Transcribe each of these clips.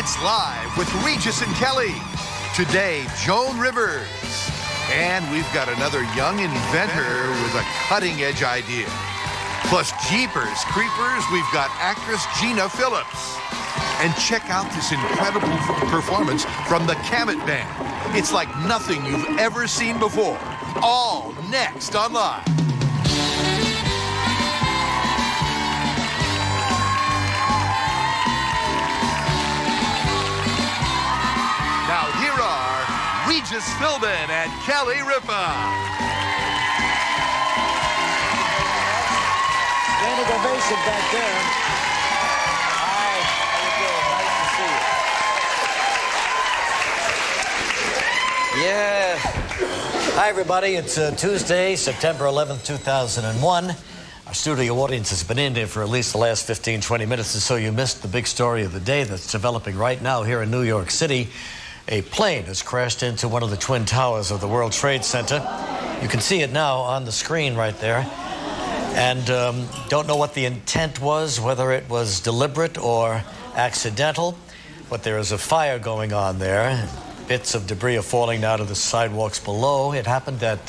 It's Live with Regis and Kelly. Today, Joan Rivers. And we've got another young inventor with a cutting-edge idea. Plus, Jeepers Creepers, we've got actress Gina Phillips. And check out this incredible performance from the Camet Band. It's like nothing you've ever seen before. All next on Live. Now here are Regis Philbin and Kelly Ripa. Standing ovation back there. Hi, how you doing? Nice to see you. Yeah. Hi, everybody. It's Tuesday, September 11th, 2001. Our studio audience has been in there for at least the last 15, 20 minutes, and so you missed the big story of the day that's developing right now here in New York City. A plane has crashed into one of the twin towers of the World Trade Center. You can see it now on the screen right there. And don't know what the intent was, whether it was deliberate or accidental, but there is a fire going on there. Bits of debris are falling down to the sidewalks below. It happened at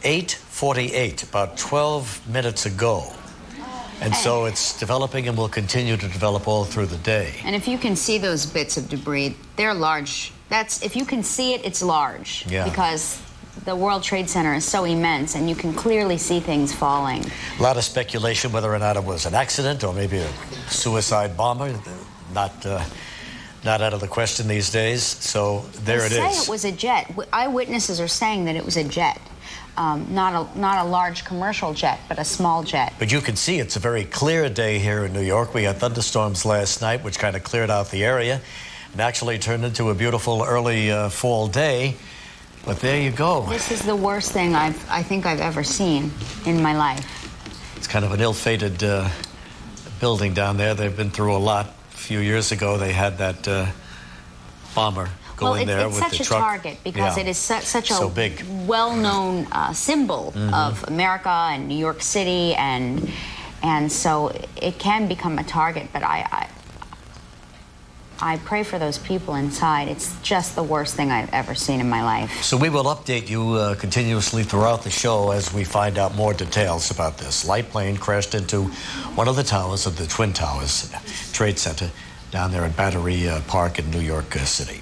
8:48, about 12 minutes ago. And so it's developing and will continue to develop all through the day. And if you can see those bits of debris, they're large. If you can see it, it's large. Yeah. Because the World Trade Center is so immense, and you can clearly see things falling. A lot of speculation whether or not it was an accident or maybe a suicide bomber. Not out of the question these days. So there it is. They say it was a jet. Eyewitnesses are saying that it was a jet. Not a large commercial jet, but a small jet. But you can see it's a very clear day here in New York. We had thunderstorms last night, which kind of cleared out the area and actually turned into a beautiful early fall day. But there you go. This is the worst thing I think I've ever seen in my life. It's kind of an ill-fated building down there. They've been through a lot. A few years ago, they had that bomber go in there with the truck. It's such a target because it is such a big, well-known symbol of America and New York City, and so it can become a target. But I pray for those people inside. It's just the worst thing I've ever seen in my life. So we will update you continuously throughout the show as we find out more details about this. Light plane crashed into one of the towers of the Twin Towers Trade Center down there at Battery Park in New York City.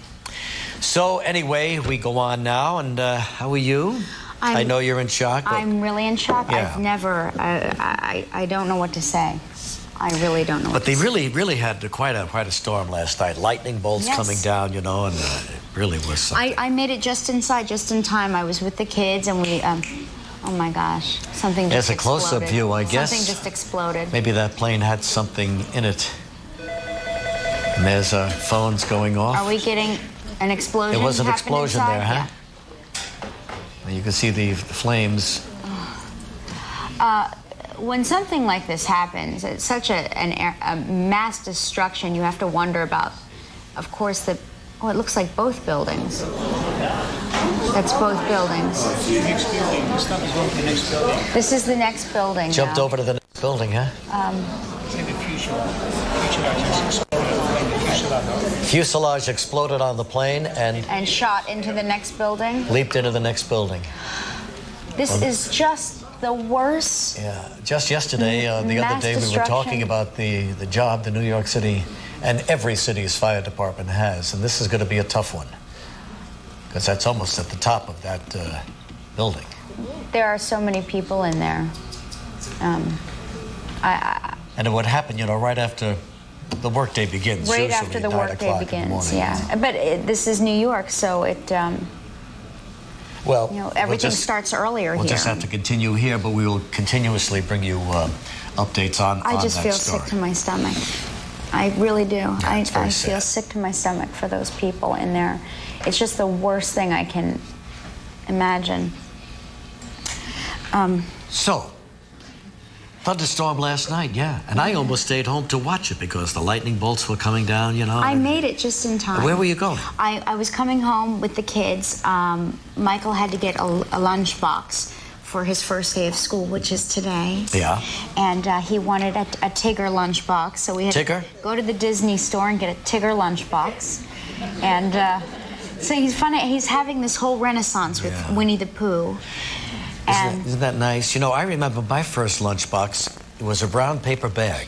So anyway, we go on now, and how are you? I know you're in shock. I'm really in shock. Yeah. I've never, I don't know what to say. I really don't know what to say. But they really had quite a storm last night. Lightning bolts coming down, you know, and it really was something. I made it just in time. I was with the kids, and we, oh my gosh, something just exploded. There's a close-up view, I guess. Something just exploded. Maybe that plane had something in it. And there's phones going off. Are we getting an explosion? There was an explosion inside? there, huh? Yeah. You can see the flames. When something like this happens, it's such a mass destruction, you have to wonder about, of course, it looks like both buildings. That's both buildings. The next building. This stuff is going to the next building. This is the next building. Jumped over to the next building, huh? Fuselage exploded on the plane and shot into the next building. Leaped into the next building. This is just the worst. Yeah, just yesterday, the other day, we were talking about the job the New York City and every city's fire department has, and this is going to be a tough one because that's almost at the top of that building. There are so many people in there. And it would happen, you know, right after the workday begins. Right after the workday begins, yeah. But this is New York, so it. Well, you know, everything starts earlier here. We'll just have to continue here, but we will continuously bring you updates on that story. I just feel sick to my stomach. I really do. I feel sick to my stomach for those people in there. It's just the worst thing I can imagine. So, thunderstorm last night, yeah. And I almost stayed home to watch it because the lightning bolts were coming down, you know. I made it just in time. Where were you going? I was coming home with the kids. Michael had to get a lunch box for his first day of school, which is today. Yeah. And he wanted a Tigger lunchbox, so we had Tigger? to go to the Disney store and get a Tigger lunchbox. And so he's having this whole renaissance with Winnie the Pooh. Isn't that nice? You know, I remember my first lunchbox. It was a brown paper bag.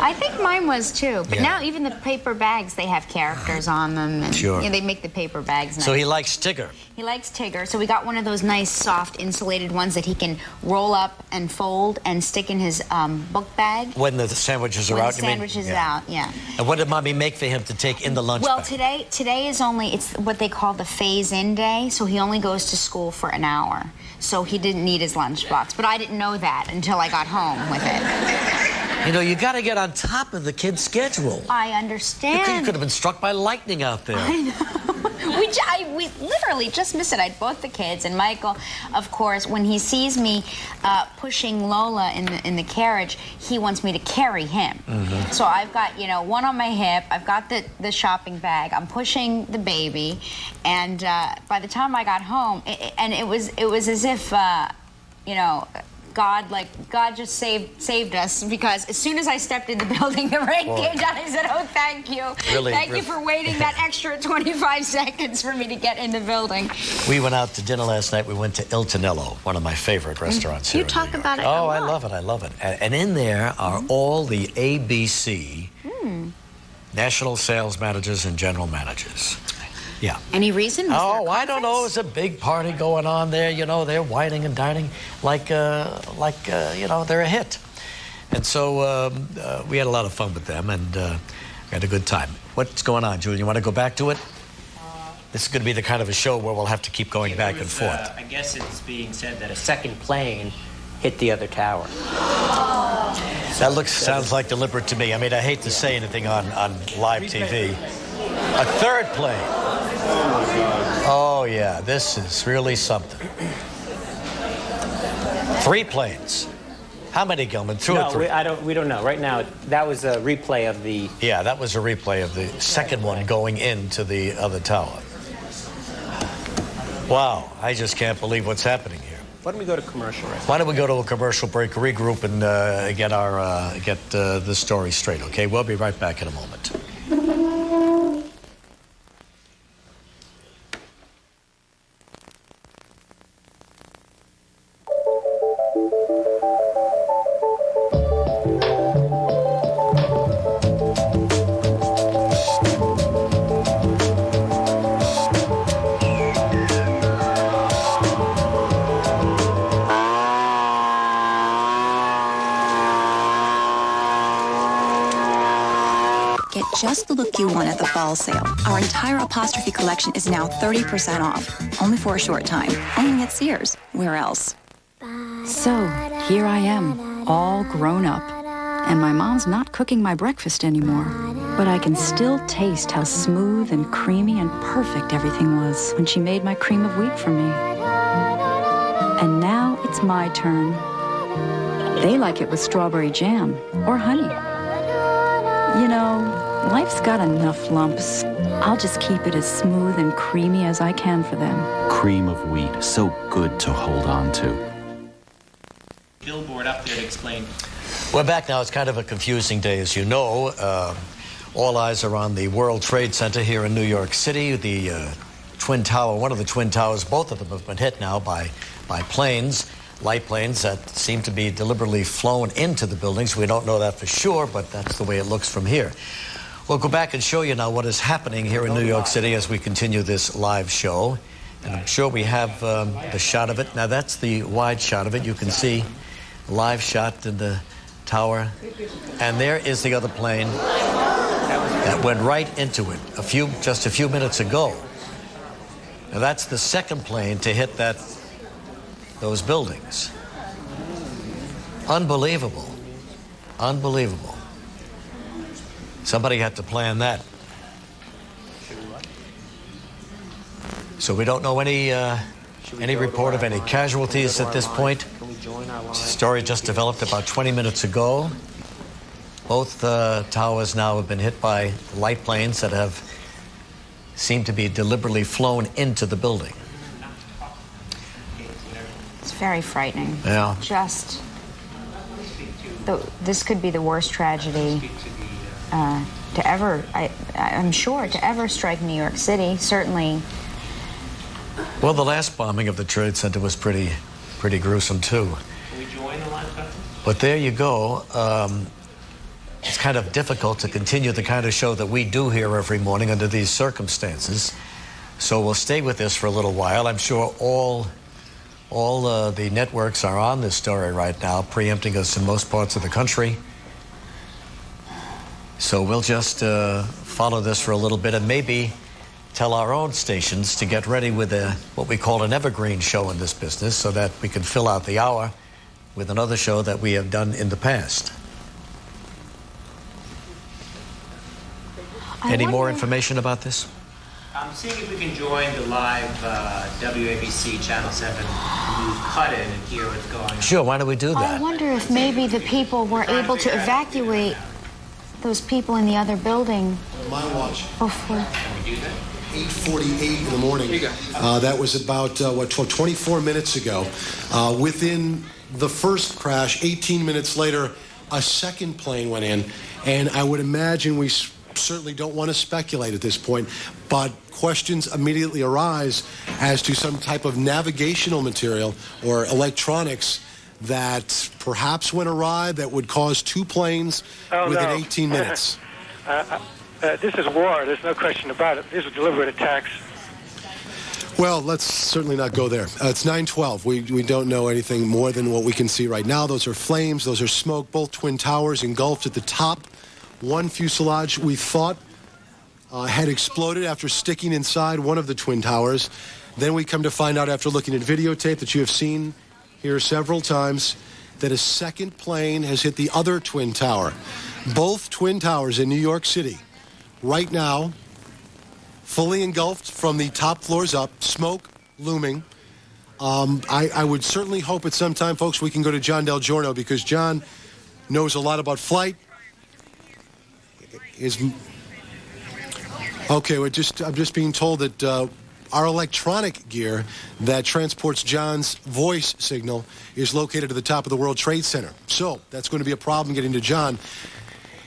I think mine was too, but now even the paper bags, they have characters on them. And, Sure. they make the paper bags nice. So he likes Tigger. He likes Tigger, so we got one of those nice, soft, insulated ones that he can roll up and fold and stick in his book bag. When the sandwiches are out, you mean? When the sandwich is out, yeah. And what did Mommy make for him to take in the lunch Well, bag? today is it's what they call the phase-in day, so he only goes to school for an hour. So he didn't need his lunchbox, but I didn't know that until I got home with it. You know, you got to get on top of the kid's schedule. I understand. You could have been struck by lightning out there. I know. We literally just missed it. I had both the kids, and Michael, of course, when he sees me pushing Lola in the carriage, he wants me to carry him. Mm-hmm. So I've got, one on my hip. I've got the shopping bag. I'm pushing the baby, and by the time I got home, it was as if, God just saved us, because as soon as I stepped in the building, the rain came down. I said, "Oh, thank you, thank you for waiting that extra 25 seconds for me to get in the building." We went out to dinner last night. We went to Il Tonello, one of my favorite restaurants here. You talk about it. Oh, I love it. I love it. And in there are all the ABC national sales managers and general managers. Yeah. Any reason? I don't know. There's a big party going on there. They're whining and dining like they're a hit. And so we had a lot of fun with them, and we had a good time. What's going on, Julian? You want to go back to it? This is going to be the kind of a show where we'll have to keep going back and forth. I guess it's being said that a second plane hit the other tower. That sounds like deliberate to me. I mean, I hate to say anything on live TV. A third plane. Oh, yeah, this is really something. 3 planes. How many, Gilman? 2 or 3? We don't know. Right now, that was a replay of the... Yeah, that was a replay of the second one going into the other tower. Wow, I just can't believe what's happening here. Why don't we go to commercial right now? Why don't we go to a commercial break, regroup, and get the story straight, okay? We'll be right back in a moment. Get just the look you want at the fall sale. Our entire apostrophe collection is now 30% off, only for a short time. Only at Sears. Where else? So, here I am, all grown up. And my mom's not cooking my breakfast anymore. But I can still taste how smooth and creamy and perfect everything was when she made my cream of wheat for me. And now it's my turn. They like it with strawberry jam or honey. Life's got enough lumps. I'll just keep it as smooth and creamy as I can for them. Cream of wheat, so good to hold on to. Billboard up there to explain. We're back now. It's kind of a confusing day, as you know. All eyes are on the World Trade Center here in New York City. The Twin Tower, one of the Twin Towers, both of them have been hit now by planes. Light planes that seem to be deliberately flown into the buildings. We don't know that for sure, but that's the way it looks from here. We'll go back and show you now what is happening here in New York City as we continue this live show. And I'm sure we have the shot of it. Now, that's the wide shot of it. You can see a live shot in the tower. And there is the other plane that went right into it just a few minutes ago. Now, that's the second plane to hit those buildings. Unbelievable. Unbelievable. Somebody had to plan that. So we don't know any report of any casualties at this point. The story just developed about 20 minutes ago. Both towers now have been hit by light planes that have seemed to be deliberately flown into the building. It's very frightening. Yeah. This could be the worst tragedy to ever, I'm sure, to ever strike New York City. Certainly. Well, the last bombing of the Trade Center was pretty gruesome, too. Can we join the live coverage? But there you go. It's kind of difficult to continue the kind of show that we do here every morning under these circumstances. So we'll stay with this for a little while. I'm sure all the networks are on this story right now, preempting us in most parts of the country. So we'll just follow this for a little bit and maybe tell our own stations to get ready with what we call an evergreen show in this business so that we can fill out the hour with another show that we have done in the past. Any more information about this? I'm seeing if we can join the live WABC Channel 7 news cut-in and hear what's going on. Sure, why don't we do that? I wonder if maybe the people were able to evacuate those people in the other building. My watch. Before. 8:48 in the morning. That was about 24 minutes ago. Within the first crash, 18 minutes later, a second plane went in, and I would imagine we certainly don't want to speculate at this point, but questions immediately arise as to some type of navigational material or electronics that perhaps went awry that would cause two planes within 18 minutes. This is war. There's no question about it. These are deliberate attacks. Well, let's certainly not go there. It's 9:12. We don't know anything more than what we can see right now. Those are flames. Those are smoke. Both twin towers engulfed at the top. One fuselage we thought had exploded after sticking inside one of the twin towers. Then we come to find out after looking at videotape that you have seen here several times that a second plane has hit the other twin tower. Both twin towers in New York City right now fully engulfed from the top floors up, smoke looming. I would certainly hope at some time, folks, we can go to John Del Giorno because John knows a lot about flight. Okay, I'm just being told that our electronic gear that transports John's voice signal is located at the top of the World Trade Center. So that's going to be a problem getting to John.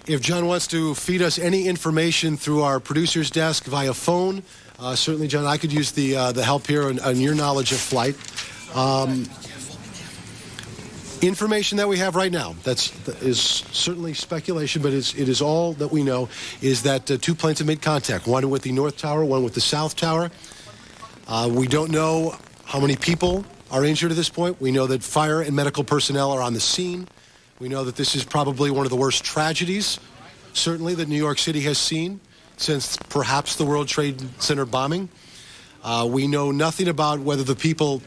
If John wants to feed us any information through our producer's desk via phone, certainly, John, I could use the help here on your knowledge of flight. Information that we have right now, that is certainly speculation, but it is all that we know, is that two planes have made contact, one with the North Tower, one with the South Tower. We don't know how many people are injured at this point. We know that fire and medical personnel are on the scene. We know that this is probably one of the worst tragedies, certainly, that New York City has seen since perhaps the World Trade Center bombing. We know nothing about whether the people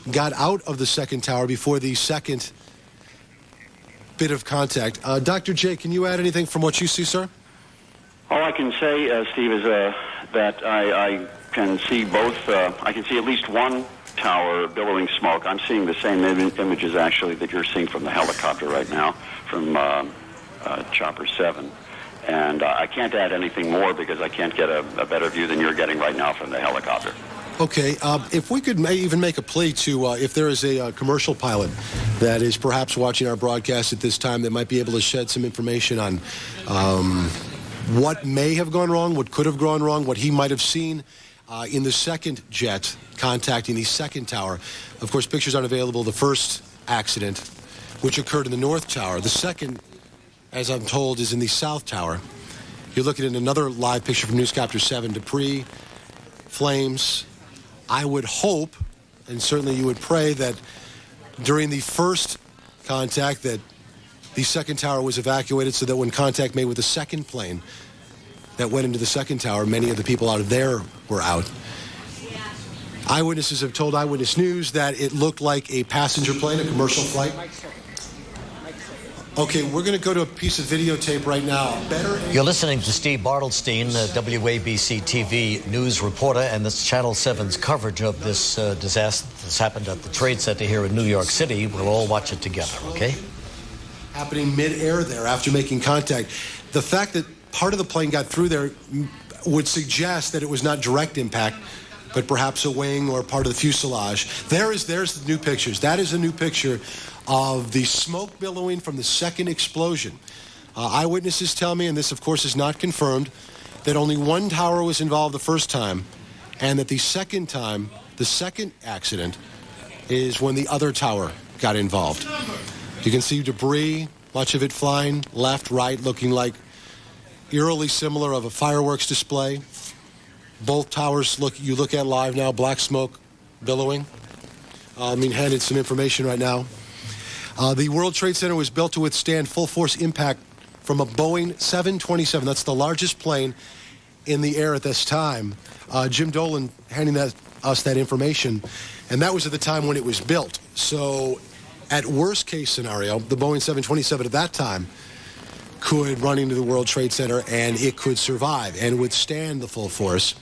got out of the second tower before the second bit of contact. Dr. J, can you add anything from what you see, sir? All I can say, Steve, is that I can see both. I can see at least one tower billowing smoke. I'm seeing the same images, actually, that you're seeing from the helicopter right now, from Chopper 7. And I can't add anything more because I can't get a better view than you're getting right now from the helicopter. Okay, if we could even make a plea to, if there is a commercial pilot that is perhaps watching our broadcast at this time that might be able to shed some information on what may have gone wrong, what could have gone wrong, what he might have seen in the second jet contacting the second tower. Of course, pictures aren't available of the first accident, which occurred in the North Tower. The second, as I'm told, is in the South Tower. You're looking at another live picture from Newscopter 7, debris, flames. I would hope, and certainly you would pray, that during the first contact that the second tower was evacuated so that when contact made with the second plane that went into the second tower, many of the people out of there were out. Eyewitnesses have told Eyewitness News that it looked like a passenger plane, a commercial flight. Okay, we're going to go to a piece of videotape right now. You're listening to Steve Bartlestein, WABC TV news reporter, and this Channel 7's coverage of this disaster that's happened at the Trade Center here in New York City. We'll all watch it together, okay? Happening mid-air there after making contact. The fact that part of the plane got through there would suggest that it was not direct impact, but perhaps a wing or part of the fuselage. There's the new pictures. That is a new picture of the smoke billowing from the second explosion. Eyewitnesses tell me, and this of course is not confirmed, that only one tower was involved the first time, and that the second time, the second accident, is when the other tower got involved. You can see debris, much of it flying left, right, looking like eerily similar of a fireworks display. Both towers you look at live now, black smoke billowing. I'm being handed some information right now. The World Trade Center was built to withstand full force impact from a Boeing 727. That's the largest plane in the air at this time. Jim Dolan handing us that information, and that was at the time when it was built. So at worst case scenario, the Boeing 727 at that time could run into the World Trade Center and it could survive and withstand the full force.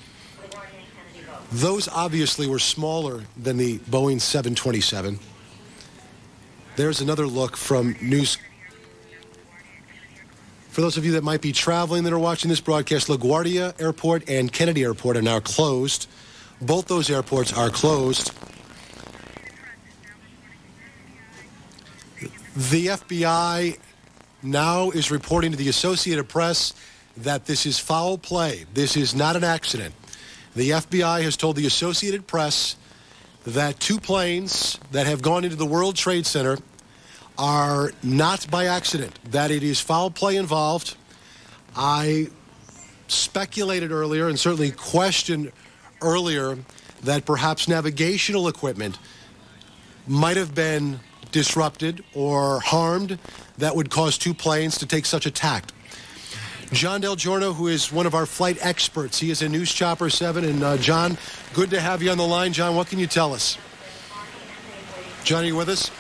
Those obviously were smaller than the Boeing 727. There's another look from news. For those of you that might be traveling that are watching this broadcast, LaGuardia Airport and Kennedy Airport are now closed. Both those airports are closed. The FBI now is reporting to the Associated Press that this is foul play. This is not an accident. The FBI has told the Associated Press that two planes that have gone into the World Trade Center are not by accident, that it is foul play involved. I speculated earlier and certainly questioned earlier that perhaps navigational equipment might have been disrupted or harmed that would cause two planes to take such a tack. John Del Giorno, who is one of our flight experts, he is a News Chopper 7. And John, good to have you on the line. John, what can you tell us? John, are you with us?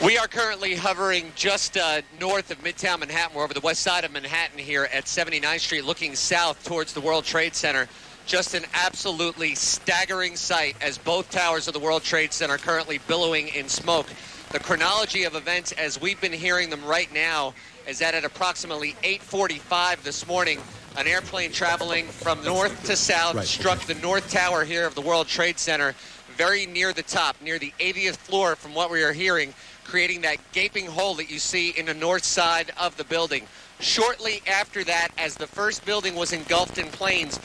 We are currently hovering just north of Midtown Manhattan. We're over the west side of Manhattan here at 79th Street, looking south towards the World Trade Center. Just an absolutely staggering sight as both towers of the World Trade Center are currently billowing in smoke. The chronology of events as we've been hearing them right now is that at approximately 8:45 this morning, an airplane traveling from north to south struck the North Tower here of the World Trade Center, very near the top, near the 80th floor from what we are hearing, creating that gaping hole that you see in the north side of the building. Shortly after that, as the first building was engulfed in flames,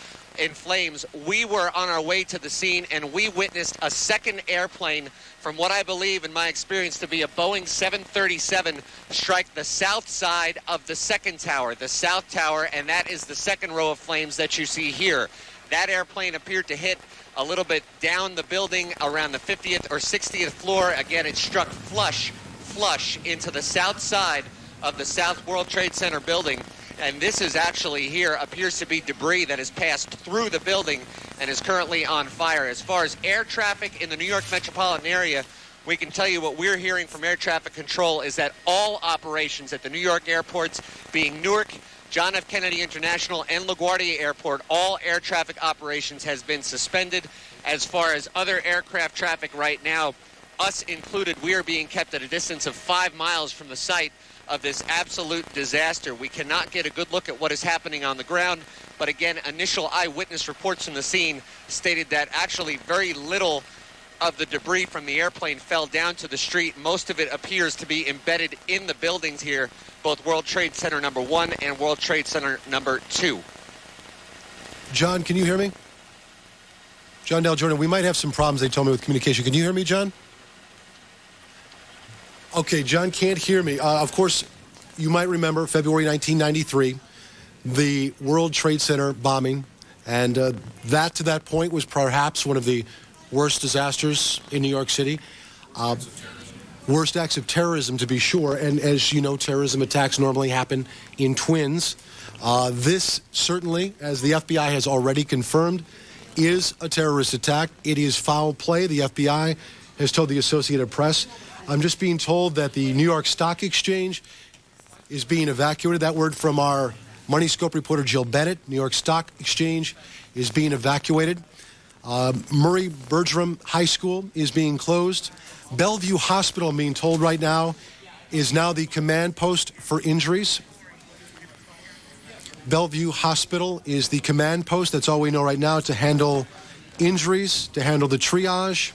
we were on our way to the scene and we witnessed a second airplane from what I believe in my experience to be a Boeing 737 strike the south side of the second tower, the south tower, and that is the second row of flames that you see here. That airplane appeared to hit a little bit down the building around the 50th or 60th floor. Again, it struck flush into the south side of the South World Trade Center building. And this is actually here appears to be debris that has passed through the building and is currently on fire. As far as air traffic in the New York metropolitan area, we can tell you what we're hearing from air traffic control is that all operations at the New York airports, being Newark, John F. Kennedy International, and LaGuardia Airport, all air traffic operations has been suspended. As far as other aircraft traffic right now, us included, we are being kept at a distance of 5 miles from the site of this absolute disaster. We cannot get a good look at what is happening on the ground, but again, initial eyewitness reports from the scene stated that actually very little of the debris from the airplane fell down to the street. Most of it appears to be embedded in the buildings here, both World Trade Center number 1 and World Trade Center number 2. John, can you hear me? John Del Giorno, we might have some problems, they told me, with communication. Can you hear me, John? Okay, John can't hear me. Of course, you might remember February 1993, the World Trade Center bombing, and that to that point was perhaps one of the worst disasters in New York City. Worst acts of terrorism, to be sure, and as you know, terrorism attacks normally happen in twins. This certainly, as the FBI has already confirmed, is a terrorist attack. It is foul play, the FBI has told the Associated Press. I'm just being told that the New York Stock Exchange is being evacuated. That word from our Money Scope reporter Jill Bennett. New York Stock Exchange is being evacuated. Murray Bergram High School is being closed. Bellevue Hospital, I'm being told right now, is now the command post for injuries. Bellevue Hospital is the command post. That's all we know right now to handle injuries, to handle the triage.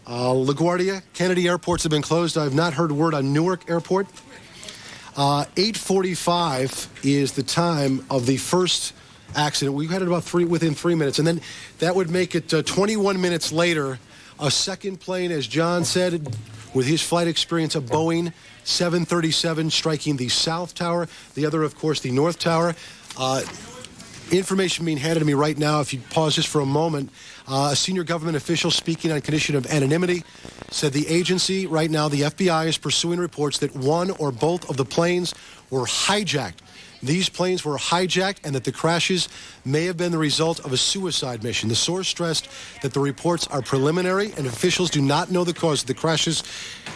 LaGuardia, Kennedy airports have been closed. I've not heard a word on Newark Airport. 8:45 is the time of the first accident. We had it about within 3 minutes, and then that would make it 21 minutes later. A second plane, as John said, with his flight experience, a Boeing 737 striking the South Tower. The other, of course, the North Tower. Information being handed to me right now, if you pause just for a moment, a senior government official speaking on condition of anonymity said the agency right now, the FBI, is pursuing reports that one or both of the planes were hijacked. These planes were hijacked and that the crashes may have been the result of a suicide mission. The source stressed that the reports are preliminary and officials do not know the cause of the crashes.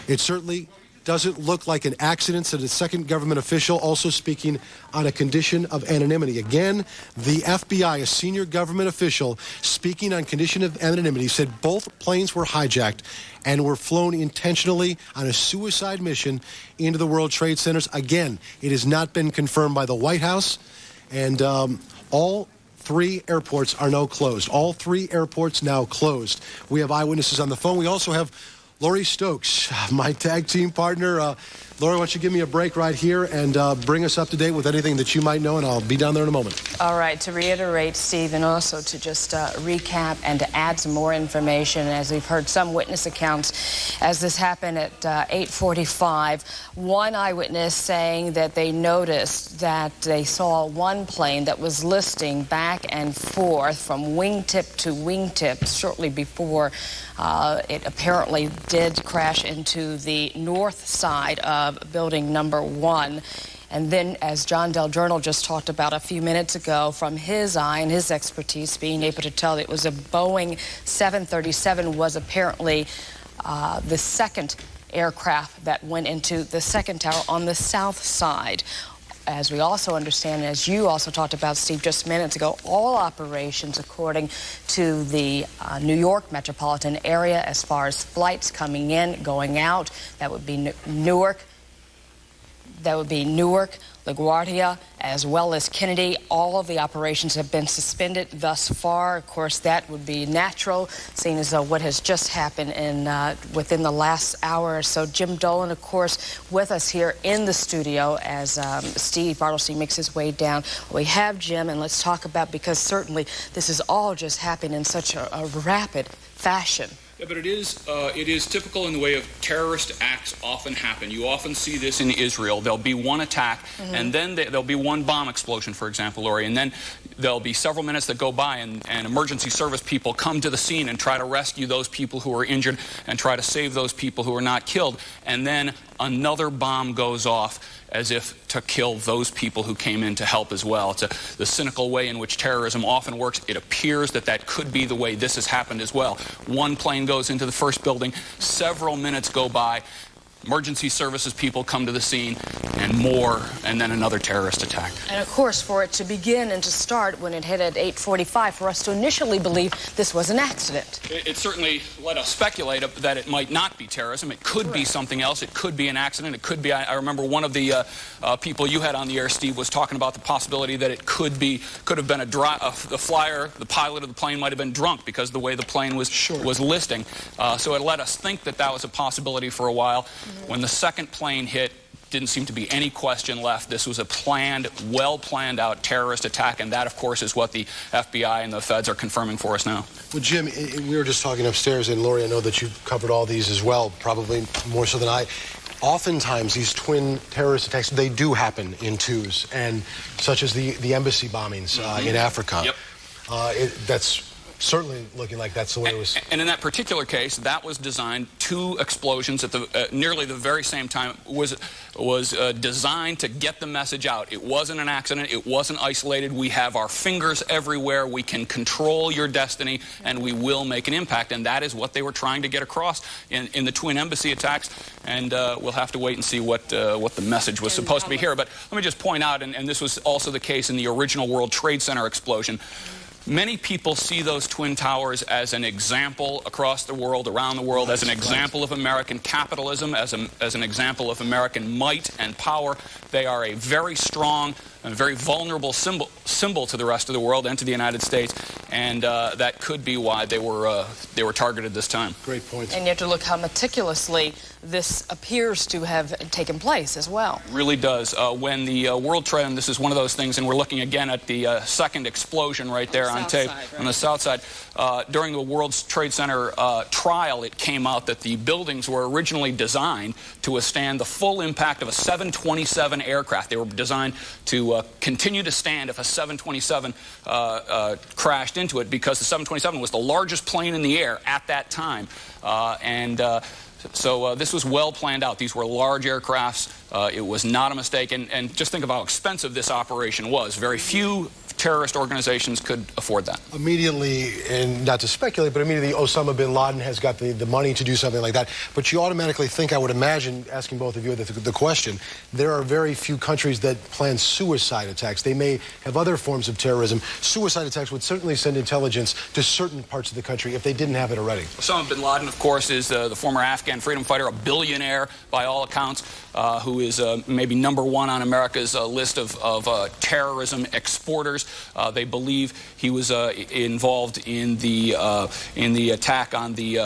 It certainly doesn't look like an accident, said a second government official, also speaking on a condition of anonymity. Again, the FBI, a senior government official, speaking on condition of anonymity, said both planes were hijacked and were flown intentionally on a suicide mission into the World Trade Centers. Again, it has not been confirmed by the White House, and all 3 airports are now closed. All 3 airports now closed. We have eyewitnesses on the phone. We also have Lori Stokes, my tag team partner. Lori, why don't you give me a break right here and bring us up to date with anything that you might know, and I'll be down there in a moment. All right, to reiterate, Steve, and also to just recap and to add some more information, as we've heard some witness accounts as this happened at 8:45. One eyewitness saying that they noticed that they saw one plane that was listing back and forth from wingtip to wingtip shortly before it apparently did crash into the north side of building number 1. And then, as John Del Giorno just talked about a few minutes ago, from his eye and his expertise, being able to tell that it was a Boeing 737 was apparently the second aircraft that went into the second tower on the south side. As we also understand, as you also talked about, Steve, just minutes ago, all operations, according to the New York metropolitan area, as far as flights coming in, going out, that would be Newark, LaGuardia, as well as Kennedy. All of the operations have been suspended thus far. Of course, that would be natural, seeing as though what has just happened within the last hour or so. Jim Dolan, of course, with us here in the studio as Steve Bartlestein makes his way down. We have Jim, and let's talk about, because certainly this is all just happening in such a rapid fashion. Yeah, but it is typical in the way of terrorist acts often happen. You often see this in Israel. There'll be one attack, and then there'll be one bomb explosion, for example, Lori, and then there'll be several minutes that go by, and emergency service people come to the scene and try to rescue those people who are injured and try to save those people who are not killed. And then another bomb goes off as if to kill those people who came in to help as well. It's the cynical way in which terrorism often works. It appears that could be the way this has happened as well. One plane goes into the first building, several minutes go by, emergency services people come to the scene, and then another terrorist attack. And of course, for it to begin and to start when it hit at 8:45, for us to initially believe this was an accident. It certainly let us speculate that it might not be terrorism. It could be something else. It could be an accident. It could be, I remember one of the people you had on the air, Steve, was talking about the possibility that it could have been the flyer, the pilot of the plane might have been drunk because the way the plane was listing. So it let us think that was a possibility for a while. When the second plane hit, didn't seem to be any question left. This was a well planned out terrorist attack, and that, of course, is what the FBI and the feds are confirming for us now. Well, Jim, we were just talking upstairs, and Lori, I know that you've covered all these as well, probably more so than I. Oftentimes, these twin terrorist attacks, they do happen in twos, and such as the embassy bombings in Africa. Yep. That's certainly looking like that's the way it was. And in that particular case, that was designed, 2 explosions at nearly the very same time, was designed to get the message out. It wasn't an accident. It wasn't isolated. We have our fingers everywhere. We can control your destiny, and we will make an impact. And that is what they were trying to get across in the twin embassy attacks. And we'll have to wait and see what the message was supposed to be here. But let me just point out, and this was also the case in the original World Trade Center explosion, many people see those twin towers as an example across the world, around the world, as an example of American capitalism, as an example of American might and power. They are a very strong a very vulnerable symbol to the rest of the world and to the United States, and that could be why they were targeted this time. Great point. And you have to look how meticulously this appears to have taken place as well. It really does. When the World Trade, and this is one of those things, and we're looking again at the second explosion right there on tape on the south side. During the World Trade Center trial, it came out that the buildings were originally designed to withstand the full impact of a 727 aircraft. They were designed to continue to stand if a 727 crashed into it, because the 727 was the largest plane in the air at that time. So this was well planned out. These were large aircrafts. It was not a mistake. And just think of how expensive this operation was. Very few terrorist organizations could afford that. Immediately, and not to speculate, but immediately Osama bin Laden has got the money to do something like that. But you automatically think, I would imagine, asking both of you the question, there are very few countries that plan suicide attacks. They may have other forms of terrorism. Suicide attacks would certainly send intelligence to certain parts of the country if they didn't have it already. Osama bin Laden, of course, is the former Afghan freedom fighter, a billionaire by all accounts, who is maybe #1 on America's list of terrorism exporters. They believe he was involved in the attack on the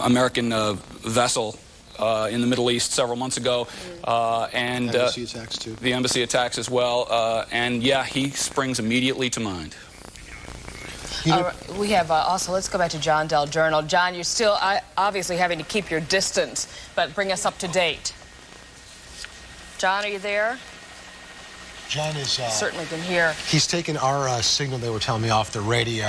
American vessel in the Middle East several months ago, and embassy attacks too. The embassy attacks as well. And yeah, he springs immediately to mind. We have also, let's go back to John Del Journal. John, you're still obviously having to keep your distance, but bring us up to date. John, are you there? John is... certainly can hear. He's taken our signal, they were telling me, off the radio.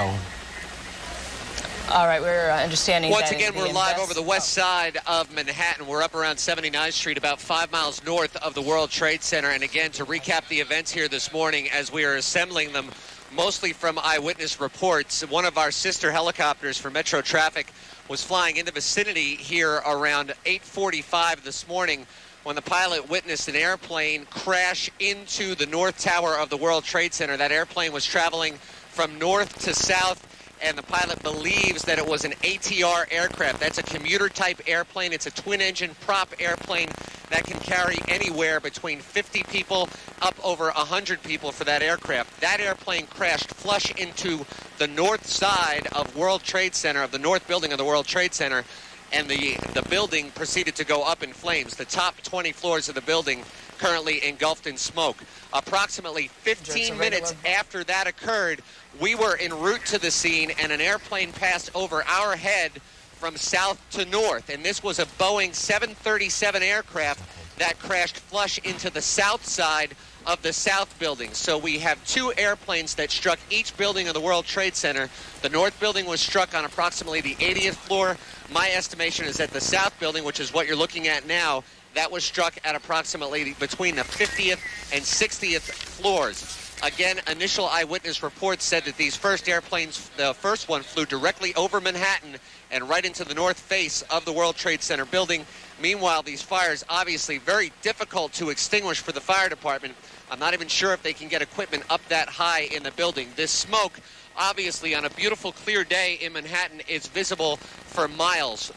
All right, we're understanding Once again, we're live over the west side of Manhattan. We're up around 79th Street, about 5 miles north of the World Trade Center. And again, to recap the events here this morning as we are assembling them, mostly from eyewitness reports, one of our sister helicopters for Metro Traffic was flying in the vicinity here around 8:45 this morning when the pilot witnessed an airplane crash into the North Tower of the World Trade Center. That airplane was traveling from north to south, and the pilot believes that it was an ATR aircraft. That's a commuter-type airplane. It's a twin-engine prop airplane that can carry anywhere between 50 people up over 100 people for that aircraft. That airplane crashed flush into the north side of World Trade Center, of the north building of the World Trade Center, and the building proceeded to go up in flames. The top 20 floors of the building currently engulfed in smoke. Approximately 15 minutes after that occurred, we were en route to the scene, and an airplane passed over our head from south to north. And this was a Boeing 737 aircraft that crashed flush into the south side of the south building. So we have two airplanes that struck each building of the World Trade Center. The north building was struck on approximately the 80th floor. My estimation is that the south building, which is what you're looking at now, that was struck at approximately between the 50th and 60th floors. Again, initial eyewitness reports said that these first airplanes, the first one flew directly over Manhattan and right into the north face of the World Trade Center building. Meanwhile, these fires obviously very difficult to extinguish for the fire department. I'm not even sure if they can get equipment up that high in the building. This smoke, obviously, on a beautiful, clear day in Manhattan, is visible for miles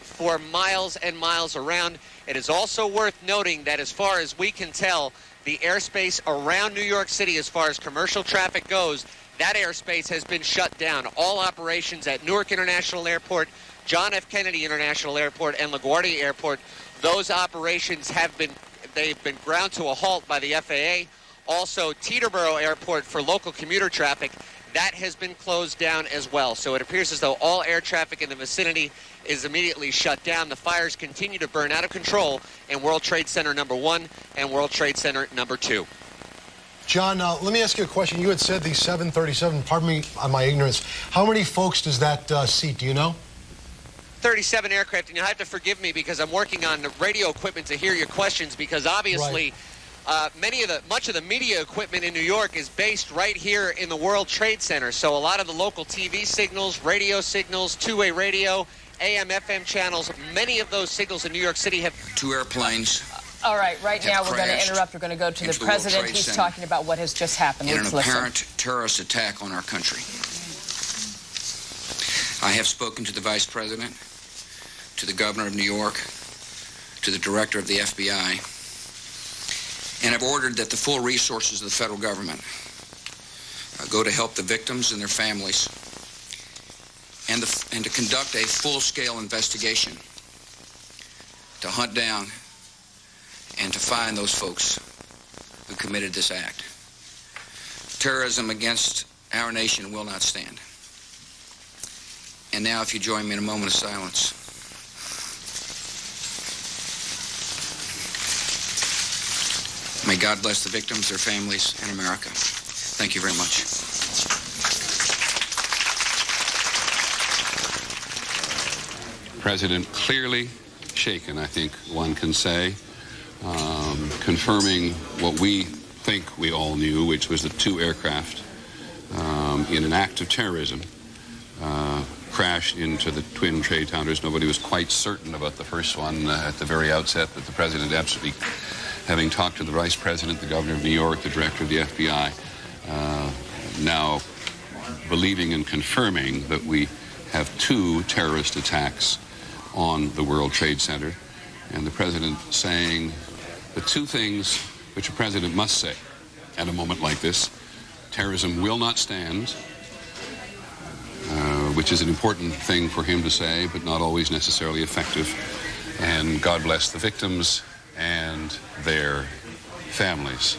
and miles around. It is also worth noting that as far as we can tell, the airspace around New York City, as far as commercial traffic goes, that airspace has been shut down. All operations at Newark International Airport, John F. Kennedy International Airport, and LaGuardia Airport, those operations they've been ground to a halt by the FAA. Also, Teterboro Airport for local commuter traffic, that has been closed down as well. So it appears as though all air traffic in the vicinity is immediately shut down. The fires continue to burn out of control in World Trade Center number 1 and World Trade Center number 2. John, let me ask you a question. You had said the 737, pardon me on my ignorance. How many folks does that seat, do you know? 37 aircraft, and you'll have to forgive me because I'm working on radio equipment to hear your questions, because obviously much of the media equipment in New York is based right here in the World Trade Center. So a lot of the local TV signals, radio signals, two-way radio, AM, FM channels, many of those signals in New York City have... Two airplanes. All right, right now we're going to interrupt. We're going to go to the president. He's talking about what has just happened. In Let's an apparent terrorist attack on our country. I have spoken to the Vice President, to the Governor of New York, to the Director of the FBI, and have ordered that the full resources of the federal government go to help the victims and their families, and to conduct a full-scale investigation to hunt down and to find those folks who committed this act. Terrorism against our nation will not stand. And now, if you join me in a moment of silence. May God bless the victims, their families, and America. Thank you very much. President clearly shaken, I think one can say, confirming what we think we all knew, which was that two aircraft in an act of terrorism crashed into the twin trade towers. Nobody was quite certain about the first one at the very outset, but the president absolutely, having talked to the vice president, the governor of New York, the director of the FBI, now believing and confirming that we have two terrorist attacks on the World Trade Center, and the president saying the two things which a president must say at a moment like this: terrorism will not stand, which is an important thing for him to say, but not always necessarily effective, and God bless the victims and their families.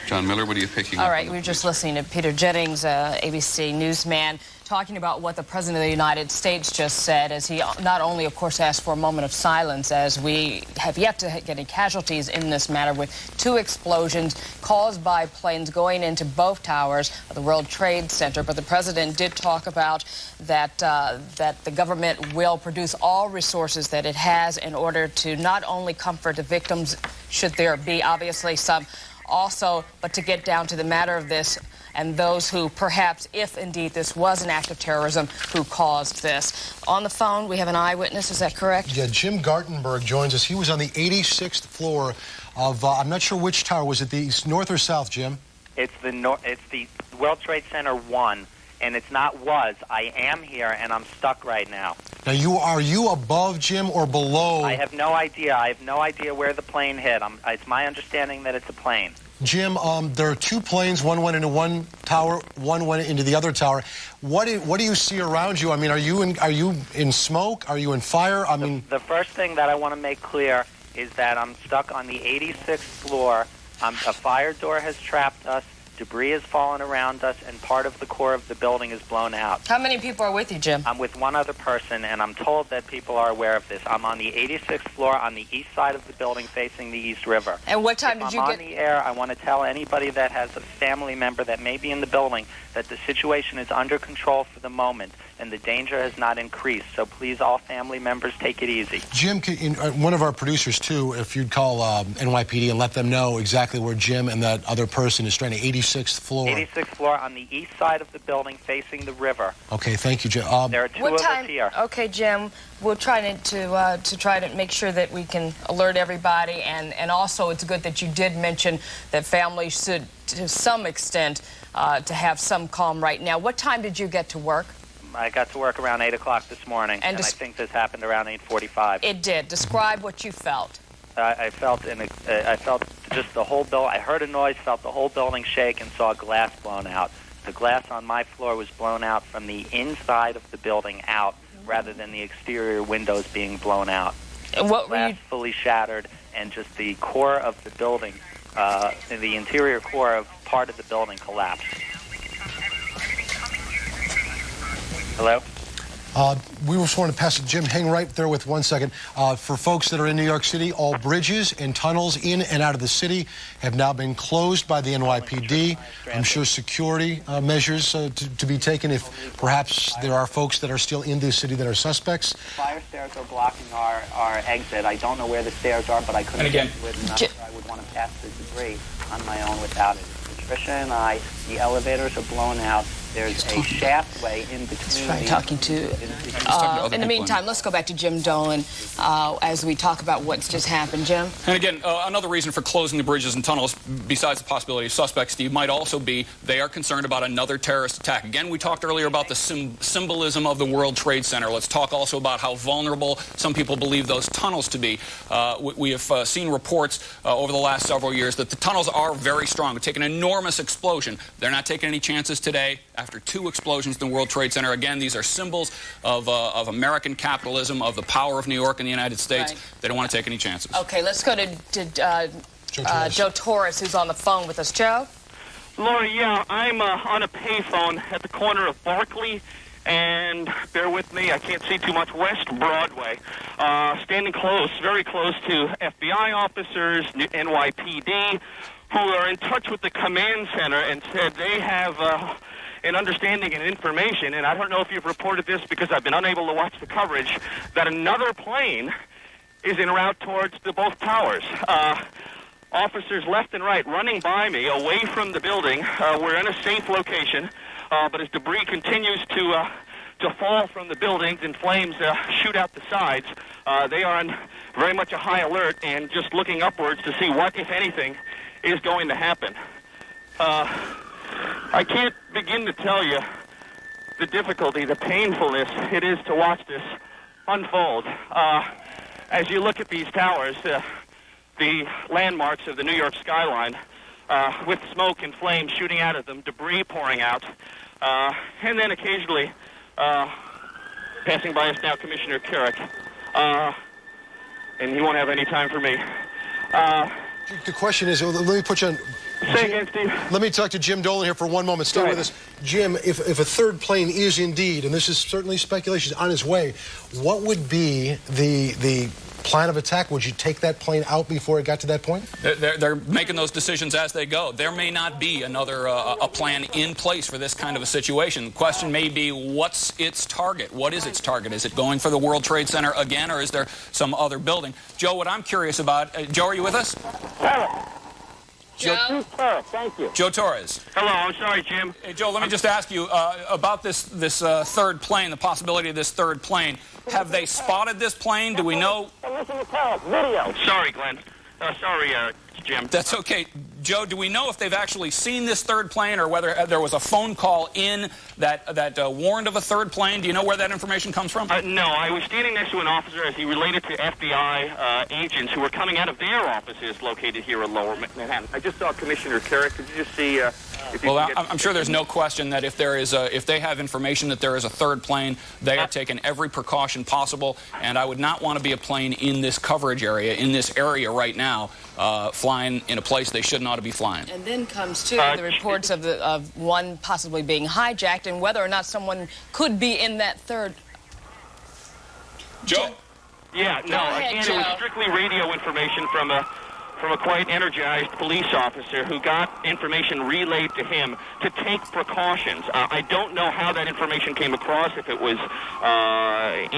John Miller, what are you picking up? All right, we were just listening to Peter Jennings, ABC newsman, talking about what the President of the United States just said, as he not only, of course, asked for a moment of silence, as we have yet to get any casualties in this matter, with two explosions caused by planes going into both towers of the World Trade Center. But the President did talk about that the government will produce all resources that it has in order to not only comfort the victims, should there be obviously some, also, but to get down to the matter of this and those who perhaps, if indeed this was an act of terrorism, who caused this. On the phone, we have an eyewitness, is that correct? Yeah, Jim Gartenberg joins us. He was on the 86th floor of, I'm not sure which tower. Was it the north or south, Jim? It's the World Trade Center 1, and it's not was. I am here, and I'm stuck right now. Now, are you above, Jim, or below? I have no idea. I have no idea where the plane hit. It's my understanding that it's a plane. Jim, there are two planes. One went into one tower, one went into the other tower. What do you see around you? I mean, are you in smoke? Are you in fire? I mean, the first thing that I want to make clear is that I'm stuck on the 86th floor. A fire door has trapped us. Debris has fallen around us, and part of the core of the building is blown out. How many people are with you, Jim? I'm with one other person, and I'm told that people are aware of this. I'm on the 86th floor on the east side of the building facing the East River. And what time did you get... I'm on the air. I want to tell anybody that has a family member that may be in the building that the situation is under control for the moment, and the danger has not increased. So please, all family members, take it easy. Jim, one of our producers, too, if you'd call NYPD and let them know exactly where Jim and that other person is stranded. 86th floor. 86th floor on the east side of the building facing the river. Okay, thank you, Jim. There are two of us here. Okay, Jim, we'll try to try to make sure that we can alert everybody, and also it's good that you did mention that families should, to some extent, to have some calm right now. What time did you get to work? I got to work around 8 o'clock this morning, and I think this happened around 8:45. It did. Describe what you felt. I felt just the whole building. I heard a noise, felt the whole building shake, and saw glass blown out. The glass on my floor was blown out from the inside of the building out, rather than the exterior windows being blown out. And what glass were you... fully shattered, and just the core of the building, the interior core of part of the building collapsed. Hello? We just want to pass it. Jim, hang right there with 1 second. For folks that are in New York City, all bridges and tunnels in and out of the city have now been closed by the NYPD. I'm sure security measures to be taken if perhaps there are folks that are still in the city that are suspects. Fire stairs are blocking our exit. I don't know where the stairs are, but I couldn't get to it enough where I would want to pass the debris on my own without it. Patricia and I, the elevators are blown out. There's a shaftway in between. Right, talking to. In the meantime, let's go back to Jim Dolan as we talk about what's just happened. Jim? And again, another reason for closing the bridges and tunnels, besides the possibility of suspects, Steve, might also be they are concerned about another terrorist attack. Again, we talked earlier about the symbolism of the World Trade Center. Let's talk also about how vulnerable some people believe those tunnels to be. We have seen reports over the last several years that the tunnels are very strong. It would take an enormous explosion. They're not taking any chances today after 2 explosions in the World Trade Center. Again, these are symbols of American capitalism, of the power of New York and the United States. Right. They don't want to take any chances. Okay, let's go to Joe Torres, who's on the phone with us. Joe? Laura, yeah, I'm on a payphone at the corner of Barclay and, bear with me, I can't see too much, West Broadway. Standing close, very close to FBI officers, NYPD, who are in touch with the command center and said they have an understanding and information, and I don't know if you've reported this because I've been unable to watch the coverage, that another plane is en route towards both towers. Officers left and right running by me away from the building. We're in a safe location, but as debris continues to fall from the buildings and flames shoot out the sides, they are on very much a high alert and just looking upwards to see what, if anything, is going to happen. I can't begin to tell you the difficulty, the painfulness it is to watch this unfold. As you look at these towers, the landmarks of the New York skyline, with smoke and flames shooting out of them, debris pouring out, and then occasionally passing by us now, Commissioner Carrick, and he won't have any time for me. The question is, let me put you on... Say again, Steve. Let me talk to Jim Dolan here for one moment. Stay with us. Jim, if a third plane is indeed, and this is certainly speculation, on its way, what would be the plan of attack? Would you take that plane out before it got to that point? They're making those decisions as they go. There may not be another a plan in place for this kind of a situation. The question may be, what's its target? What is its target? Is it going for the World Trade Center again, or is there some other building? Joe, what I'm curious about... Joe, are you with us? Joe? Thank you. Joe Torres. Hello, I'm sorry, Jim. Hey, Joe, let me just ask you about this third plane, the possibility of this third plane. Have they spotted this plane? Do we know? Listen to Carrick, video. Sorry, Glenn. Sorry, Jim. That's okay. Joe, do we know if they've actually seen this third plane or whether there was a phone call in that warned of a third plane? Do you know where that information comes from? No, I was standing next to an officer as he related to FBI agents who were coming out of their offices located here in Lower Manhattan. I just saw Commissioner Carrick. Could you just see... Well, I'm sure there's no question that if they have information that there is a third plane, they are taking every precaution possible, and I would not want to be a plane in this coverage area, in this area right now, flying in a place they should not be flying. And then comes, too, the reports of one possibly being hijacked and whether or not someone could be in that third... Joe? Yeah, no, again, it was strictly radio information from a quite energized police officer who got information relayed to him to take precautions. I don't know how that information came across, if it was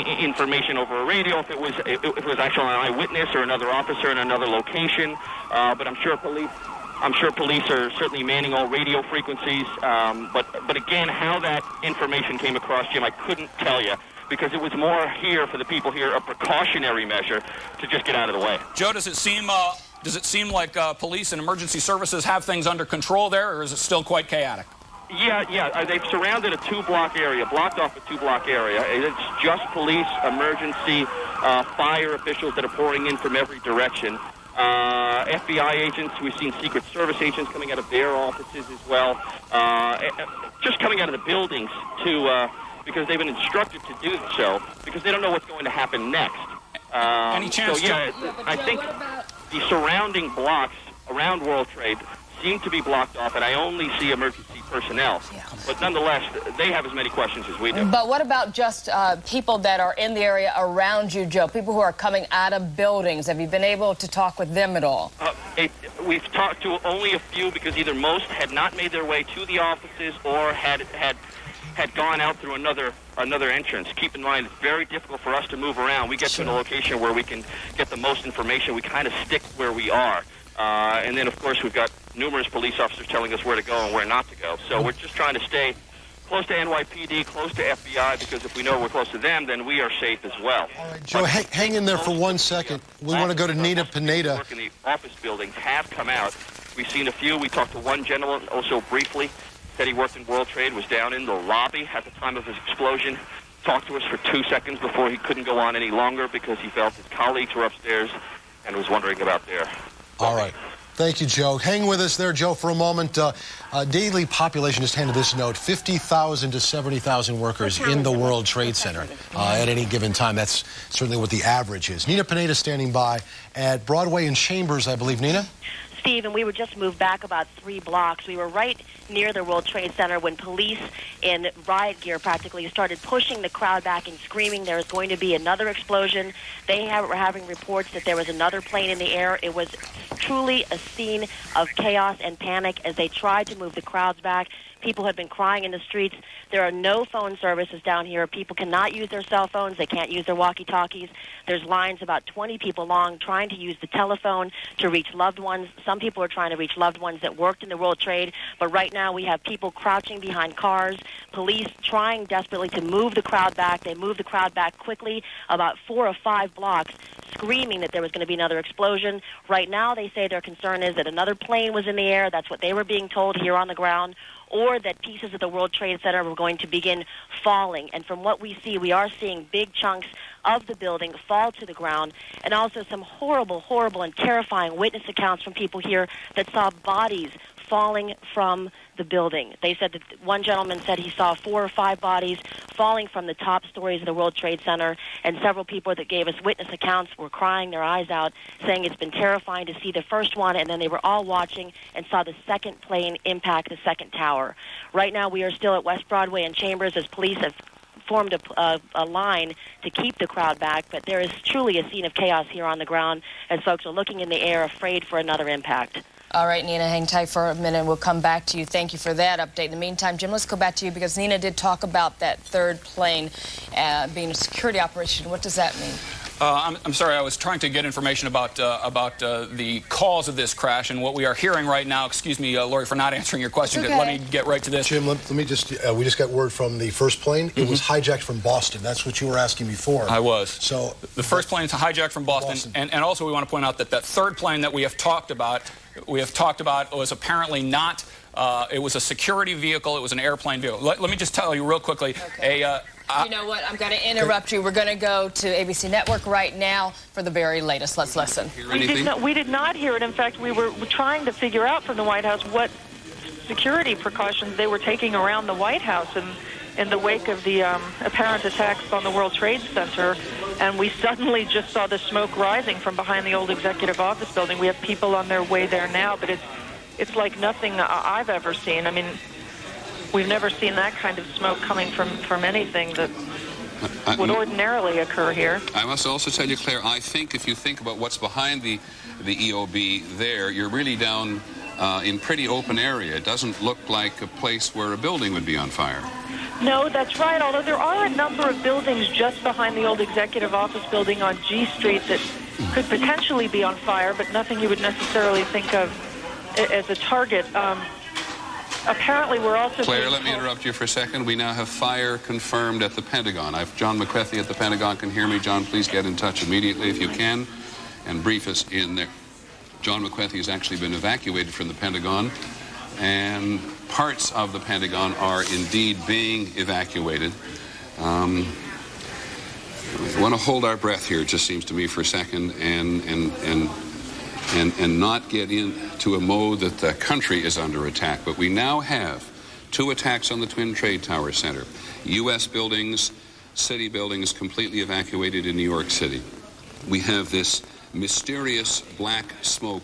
information over a radio, if it was actually an eyewitness or another officer in another location, but I'm sure police are certainly manning all radio frequencies. But again, how that information came across, Jim, I couldn't tell you, because it was more here for the people here a precautionary measure to just get out of the way. Joe, does it seem like police and emergency services have things under control there, or is it still quite chaotic? Yeah. They've surrounded a two-block area, blocked off a two-block area. It's just police, emergency, fire officials that are pouring in from every direction. FBI agents, we've seen Secret Service agents coming out of their offices as well, just coming out of the buildings because they've been instructed to do so, because they don't know what's going to happen next. Any chance? I think the surrounding blocks around World Trade seem to be blocked off, and I only see emergency personnel. But nonetheless, they have as many questions as we do. But what about just people that are in the area around you, Joe, people who are coming out of buildings? Have you been able to talk with them at all? We've talked to only a few, because either most had not made their way to the offices or had gone out through another entrance. Keep in mind, it's very difficult for us to move around. We get to a location where we can get the most information. We kind of stick where we are. And then, of course, we've got numerous police officers telling us where to go and where not to go. So we're just trying to stay close to NYPD, close to FBI, because if we know we're close to them, then we are safe as well. All right, Joe, hang in there for 1 second. We want to go to Nina Pineda. Work in the office buildings have come out. We've seen a few. We talked to one gentleman also briefly. Said he worked in World Trade, was down in the lobby at the time of his explosion. Talked to us for 2 seconds before he couldn't go on any longer because he felt his colleagues were upstairs and was wondering about their... All right. Thank you, Joe. Hang with us there, Joe, for a moment. Daily population just handed this note, 50,000 to 70,000 workers in the World Trade Center at any given time. That's certainly what the average is. Nina Pineda standing by at Broadway and Chambers, I believe. Nina? Steve, and we were just moved back about 3 blocks. We were right near the World Trade Center when police in riot gear practically started pushing the crowd back and screaming there was going to be another explosion. They were having reports that there was another plane in the air. It was truly a scene of chaos and panic as they tried to move the crowds back. People had been crying in the streets. There are no phone services down here. People cannot use their cell phones. They can't use their walkie-talkies. There's lines about 20 people long trying to use the telephone to reach loved ones. Some people are trying to reach loved ones that worked in the World Trade. But right now we have people crouching behind cars, police trying desperately to move the crowd back. They moved the crowd back quickly, about 4 or 5 blocks, screaming that there was going to be another explosion. Right now they say their concern is that another plane was in the air. That's what they were being told here on the ground. Or that pieces of the World Trade Center were going to begin falling. And from what we see, we are seeing big chunks of the building fall to the ground, and also some horrible, horrible, and terrifying witness accounts from people here that saw bodies falling from the building. They said that one gentleman said he saw 4 or 5 bodies falling from the top stories of the World Trade Center, and several people that gave us witness accounts were crying their eyes out, saying it's been terrifying to see the first one, and then they were all watching and saw the second plane impact the second tower. Right now we are still at West Broadway and Chambers as police have formed a line to keep the crowd back, but there is truly a scene of chaos here on the ground as folks are looking in the air, afraid for another impact. All right, Nina, hang tight for a minute. We'll come back to you. Thank you for that update. In the meantime, Jim, let's go back to you because Nina did talk about that third plane being a security operation. What does that mean? I'm sorry, I was trying to get information about the cause of this crash, and what we are hearing right now, excuse me, Lori, for not answering your question. Okay. Let me get right to this. Jim, let me just, we just got word from the first plane. It was hijacked from Boston. That's what you were asking before. I was. So the first plane is hijacked from Boston. And also we want to point out that that third plane that we have talked about was apparently not, it was a security vehicle, it was an airplane vehicle. Let me just tell you real quickly, You know what? I'm going to interrupt you. We're going to go to ABC Network right now for the very latest. Let's listen. We did not hear it. In fact, we were trying to figure out from the White House what security precautions they were taking around the White House in the wake of the apparent attacks on the World Trade Center. And we suddenly just saw the smoke rising from behind the old executive office building. We have people on their way there now, but it's like nothing I've ever seen. I mean, we've never seen that kind of smoke coming from anything that would ordinarily occur here. I must also tell you, Claire, I think if you think about what's behind the EOB there, you're really down in pretty open area. It doesn't look like a place where a building would be on fire. No, that's right, although there are a number of buildings just behind the old executive office building on G Street that could potentially be on fire, but nothing you would necessarily think of as a target. Apparently, we're also... Claire, let me interrupt you for a second. We now have fire confirmed at the Pentagon. John McCarthy at the Pentagon can hear me. John, please get in touch immediately if you can and brief us in there. John McCarthy has actually been evacuated from the Pentagon, and parts of the Pentagon are indeed being evacuated. We want to hold our breath here, it just seems to me, for a second, and not get into a mode that the country is under attack. But we now have 2 attacks on the Twin Trade Tower Center. U.S. buildings, city buildings completely evacuated in New York City. We have this mysterious black smoke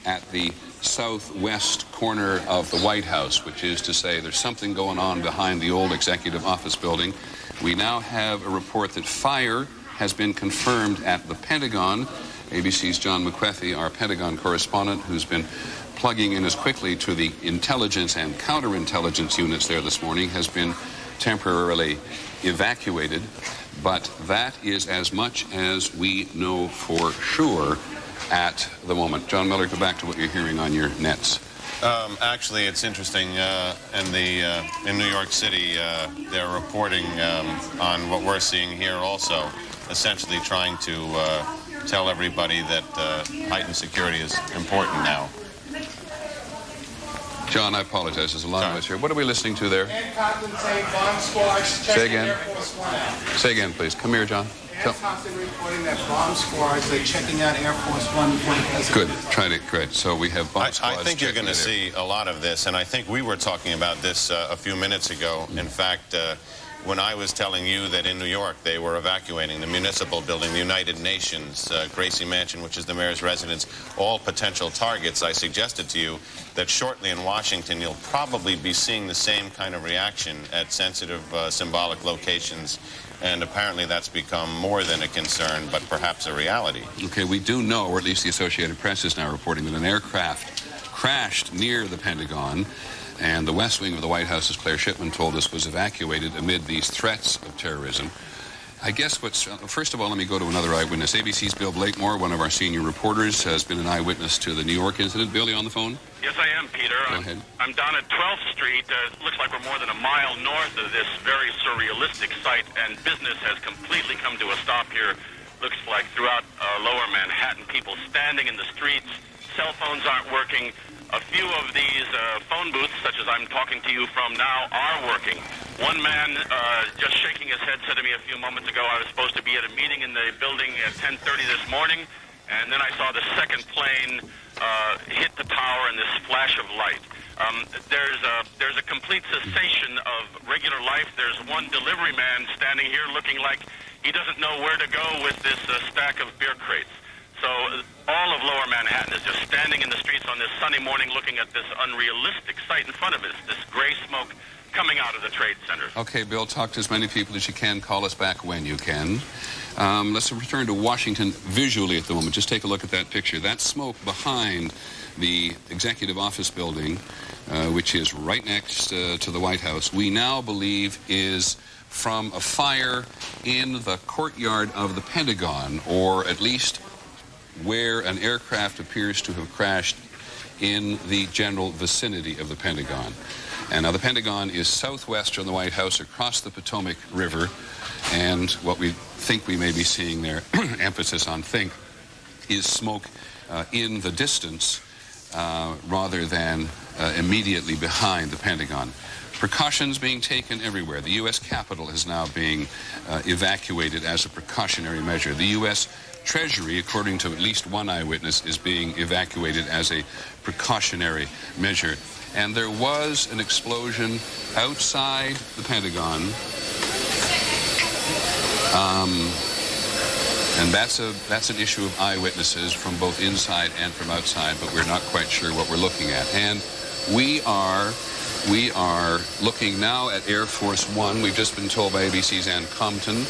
at the southwest corner of the White House, which is to say there's something going on behind the old executive office building. We now have a report that fire has been confirmed at the Pentagon. ABC's John McCarthy, our Pentagon correspondent, who's been plugging in as quickly to the intelligence and counterintelligence units there this morning, has been temporarily evacuated. But that is as much as we know for sure at the moment. John Miller, go back to what you're hearing on your nets. Actually, it's interesting. In New York City, they're reporting on what we're seeing here also, essentially trying to tell everybody that heightened security is important now. John, I apologize. There's a lot of noise here. What are we listening to there? Say again. Say again, please. Come here, John. Constantly reporting that bomb squads, they're checking out Air Force One before the president. Good. Try to correct. So we have bomb squads. I think you're going to checking see a lot of this, and I think we were talking about this a few minutes ago. In fact, when I was telling you that in New York they were evacuating the municipal building, the United Nations, Gracie Mansion, which is the mayor's residence, all potential targets, I suggested to you that shortly in Washington you'll probably be seeing the same kind of reaction at sensitive symbolic locations. And apparently that's become more than a concern, but perhaps a reality. Okay, we do know, or at least the Associated Press is now reporting, that an aircraft crashed near the Pentagon, and the West Wing of the White House, as Claire Shipman told us, was evacuated amid these threats of terrorism. I guess first of all, let me go to another eyewitness. ABC's Bill Blakemore, one of our senior reporters, has been an eyewitness to the New York incident. Bill, you on the phone? Yes, I am, Peter. Go ahead. I'm down at 12th Street. It looks like we're more than a mile north of this very surrealistic site, and business has completely come to a stop here. Looks like throughout lower Manhattan, people standing in the streets, cell phones aren't working. A few of these phone booths, such as I'm talking to you from now, are working. One man just shaking his head said to me a few moments ago I was supposed to be at a meeting in the building at 10:30 this morning, and then I saw the second plane hit the tower in this flash of light. There's a complete cessation of regular life. There's one delivery man standing here looking like he doesn't know where to go with this stack of beer crates. So all of lower Manhattan is just standing in the streets on this sunny morning looking at this unrealistic sight in front of us, this gray smoke coming out of the Trade Center. Okay, Bill, talk to as many people as you can. Call us back when you can. Let's return to Washington visually at the moment. Just take a look at that picture. That smoke behind the Executive Office building, which is right next to the White House, we now believe is from a fire in the courtyard of the Pentagon, or at least where an aircraft appears to have crashed in the general vicinity of the Pentagon. And now the Pentagon is southwest from the White House across the Potomac River, and what we think we may be seeing there, emphasis on think, is smoke in the distance rather than immediately behind the Pentagon. Precautions being taken everywhere. The U.S. Capitol is now being evacuated as a precautionary measure. The U.S. Treasury, according to at least one eyewitness, is being evacuated as a precautionary measure. And there was an explosion outside the Pentagon. And that's an issue of eyewitnesses from both inside and from outside, but we're not quite sure what we're looking at. And we are looking now at Air Force One. We've just been told by ABC's Ann Compton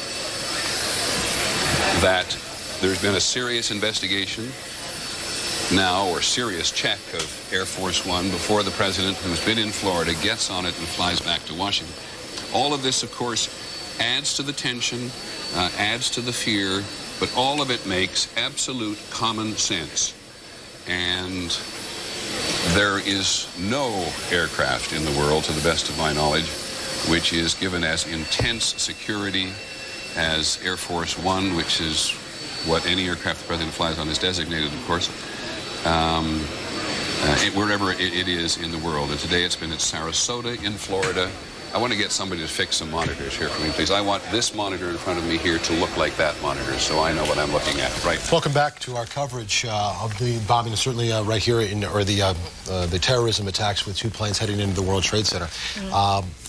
that there's been a serious investigation now, or serious check of Air Force One before the president, who's been in Florida, gets on it and flies back to Washington. All of this, of course, adds to the tension, adds to the fear, but all of it makes absolute common sense. And there is no aircraft in the world, to the best of my knowledge, which is given as intense security as Air Force One, which is what any aircraft the president flies on is designated, of course, wherever it is in the world. And today it's been at Sarasota in Florida. I want to get somebody to fix some monitors here for me, please. I want this monitor in front of me here to look like that monitor, so I know what I'm looking at. Right. Welcome back to our coverage of the bombing, certainly right here, the terrorism attacks with two planes heading into the World Trade Center.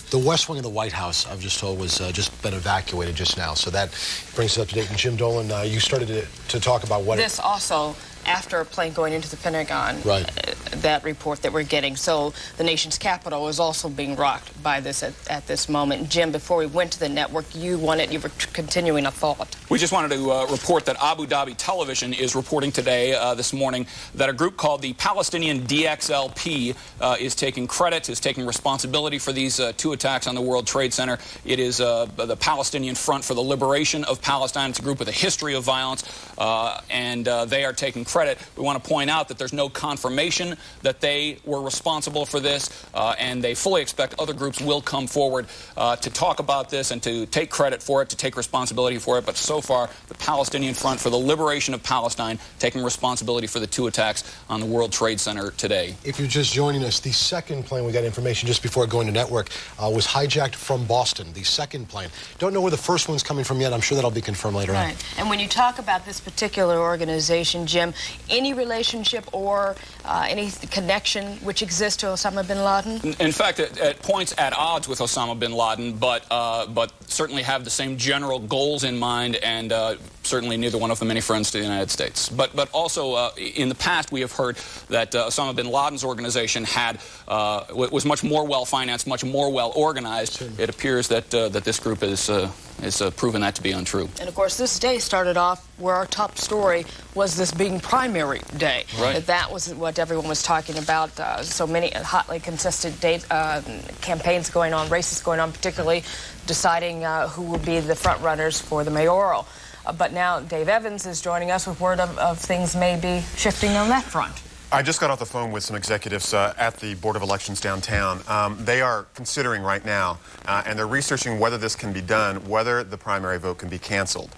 The West Wing of the White House, I've just told, was just been evacuated just now. So that brings us up to date. And Jim Dolan, you started to talk about what... This also, after a plane going into the Pentagon, right. That report that we're getting. So the nation's capital is also being rocked by this at this moment. Jim, before we went to the network, you were continuing a thought. We just wanted to report that Abu Dhabi Television is reporting today, this morning, that a group called the Palestinian DXLP is taking responsibility for these two attacks on the World Trade Center. It is the Palestinian Front for the Liberation of Palestine. It's a group with a history of violence, and they are taking credit credit, we want to point out that there's no confirmation that they were responsible for this, and they fully expect other groups will come forward to talk about this and to take credit for it, to take responsibility for it. But so far, the Palestinian Front for the Liberation of Palestine taking responsibility for the 2 attacks on the World Trade Center today. If you're just joining us, the second plane, we got information just before going to network, was hijacked from Boston, the second plane. Don't know where the first one's coming from yet. I'm sure that'll be confirmed later on. Right. And when you talk about this particular organization, Jim, any relationship or any connection which exists to Osama bin Laden? In fact, at points at odds with Osama bin Laden, but certainly have the same general goals in mind, and certainly neither one of them any friends to the United States. But also, in the past, we have heard that Osama bin Laden's organization was much more well-financed, much more well-organized. It appears that this group is proven that to be untrue. And of course, this day started off where our top story was this being primary day. Right. That was what everyone was talking about. So many hotly contested campaigns going on, races going on, particularly deciding who will be the front runners for the mayoral. But now Dave Evans is joining us with word of things may be shifting on that front. I just got off the phone with some executives at the Board of Elections downtown. They are considering right now, and they're researching whether this can be done, whether the primary vote can be canceled.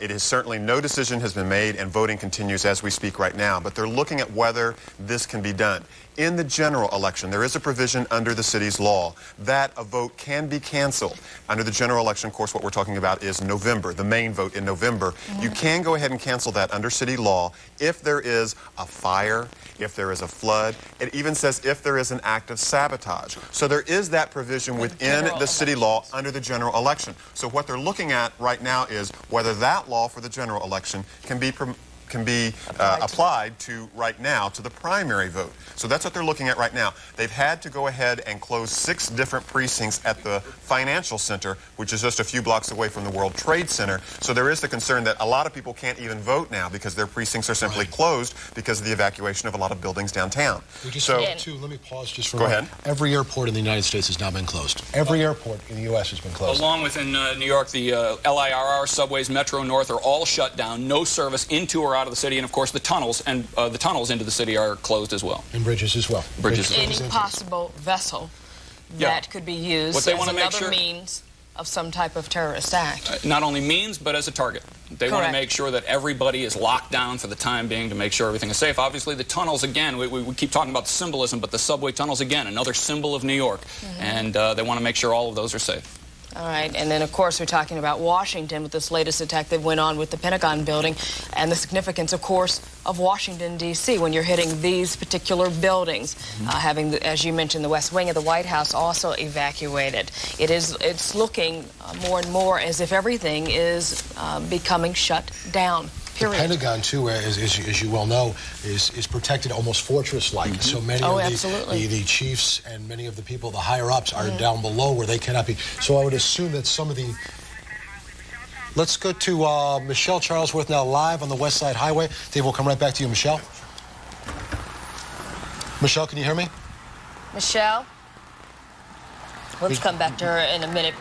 It is certainly no decision has been made, and voting continues as we speak right now, but they're looking at whether this can be done. In the general election, there is a provision under the city's law that a vote can be canceled. Under the general election, of course, what we're talking about is November, the main vote in November. You can go ahead and cancel that under city law if there is a fire, if there is a flood. It even says if there is an act of sabotage. So there is that provision within the city law under the general election. So what they're looking at right now is whether that law for the general election can be applied to right now to the primary vote. So that's what they're looking at right now. They've had to go ahead and close 6 different precincts at the Financial Center, which is just a few blocks away from the World Trade Center. So there is the concern that a lot of people can't even vote now because their precincts are simply closed because of the evacuation of a lot of buildings downtown. Let me pause just for a Go moment. ahead. Every airport in the United States has now been closed. Every airport in the U.S. has been closed. Along with in New York, the LIRR, subways, Metro North are all shut down. No service into or out of the city, and of course the tunnels into the city are closed as well. And bridges as well. Any possible vessel that could be used as another means of some type of terrorist act. Not only means, but as a target. They want to make sure that everybody is locked down for the time being to make sure everything is safe. Obviously, the tunnels, again, we keep talking about the symbolism, but the subway tunnels, again, another symbol of New York. And they want to make sure all of those are safe. All right, and then, of course, we're talking about Washington with this latest attack that went on with the Pentagon building and the significance, of course, of Washington, D.C. when you're hitting these particular buildings, having, as you mentioned, the West Wing of the White House also evacuated. It's looking more and more as if everything is becoming shut down. The Pentagon, too, as you well know, is protected almost fortress-like. So many of the chiefs and many of the people, the higher-ups, are down below where they cannot be. So I would assume that some of the... Let's go to Michelle Charlesworth now live on the West Side Highway. Dave, we'll come right back to you, Michelle. Michelle, can you hear me? Michelle? Let's come back to her in a minute.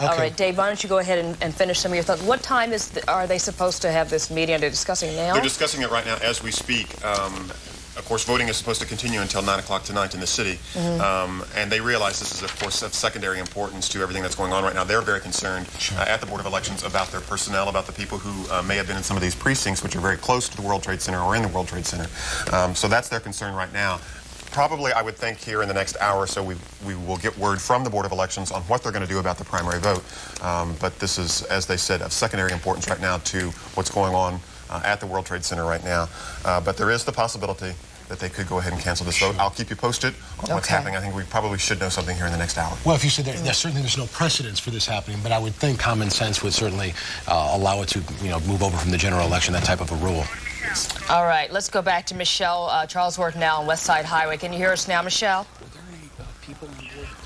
Okay. All right, Dave, why don't you go ahead and finish some of your thoughts. What time are they supposed to have this meeting? They're discussing now? They're discussing it right now as we speak. Of course, voting is supposed to continue until 9 o'clock tonight in the city. And they realize this is, of course, of secondary importance to everything that's going on right now. They're very concerned at the Board of Elections about their personnel, about the people who may have been in some of these precincts, which are very close to the World Trade Center or in the World Trade Center. So that's their concern right now. Probably, I would think, here in the next hour or so, we will get word from the Board of Elections on what they're going to do about the primary vote. But this is, as they said, of secondary importance right now to what's going on at the World Trade Center right now. But there is the possibility that they could go ahead and cancel this vote. I'll keep you posted on what's happening. I think we probably should know something here in the next hour. Well, if you said that, certainly there's no precedence for this happening, but I would think common sense would certainly allow it to, move over from the general election, that type of a rule. All right, let's go back to Michelle Charlesworth now on West Side Highway. Can you hear us now, Michelle?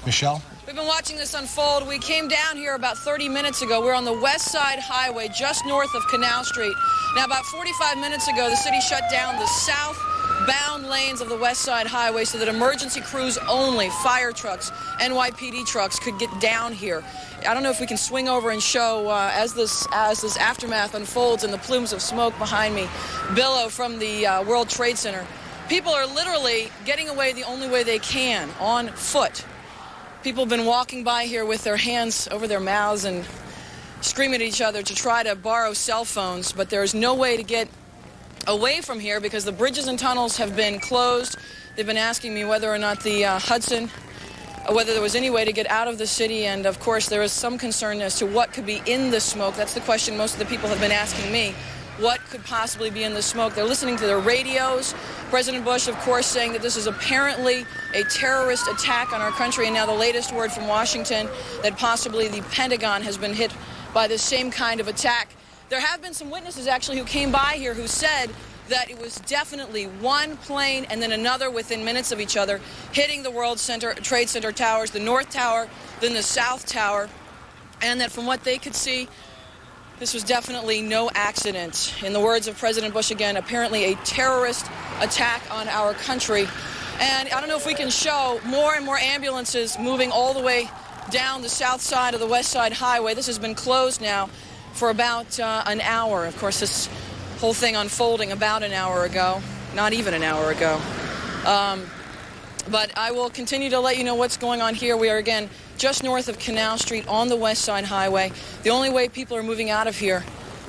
Michelle? We've been watching this unfold. We came down here about 30 minutes ago. We're on the West Side Highway, just north of Canal Street. Now, about 45 minutes ago, the city shut down the south bound lanes of the West Side Highway so that emergency crews only, fire trucks, NYPD trucks, could get down here. I don't know if we can swing over and show as this aftermath unfolds and the plumes of smoke behind me billow from the World Trade Center. People are literally getting away the only way they can, on foot. People have been walking by here with their hands over their mouths and screaming at each other to try to borrow cell phones, but there's no way to get away from here because the bridges and tunnels have been closed. They've been asking me whether or not the Hudson, whether there was any way to get out of the city, and of course there is some concern as to what could be in the smoke. That's the question most of the people have been asking me. What could possibly be in the smoke? They're listening to their radios. President Bush, of course, saying that this is apparently a terrorist attack on our country, and now the latest word from Washington that possibly the Pentagon has been hit by the same kind of attack. There have been some witnesses, actually, who came by here who said that it was definitely one plane and then another within minutes of each other hitting the World Trade Center towers, the North Tower, then the South Tower, and that from what they could see, this was definitely no accident. In the words of President Bush, again, apparently a terrorist attack on our country. And I don't know if we can show more and more ambulances moving all the way down the south side of the West Side Highway. This has been closed now for about an hour. Of course, this whole thing unfolding about an hour ago, not even an hour ago. But I will continue to let you know what's going on here. We are, again, just north of Canal Street on the West Side Highway. The only way people are moving out of here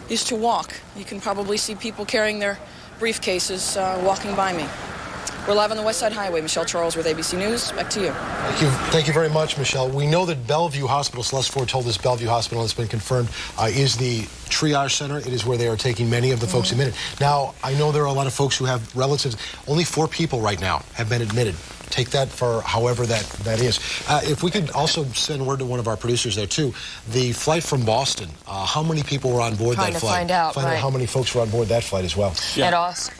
is to walk. You can probably see people carrying their briefcases walking by me. We're live on the West Side Highway. Michelle Charles with ABC News. Back to you. Thank you very much, Michelle. We know that Bellevue Hospital, Celeste Ford told us Bellevue Hospital, has been confirmed, is the triage center. It is where they are taking many of the folks admitted. Now, I know there are a lot of folks who have relatives. Only 4 people right now have been admitted. Take that for however that is. If we could also send word to one of our producers there, too. The flight from Boston, how many people were on board that flight? Find out how many folks were on board that flight as well. And also,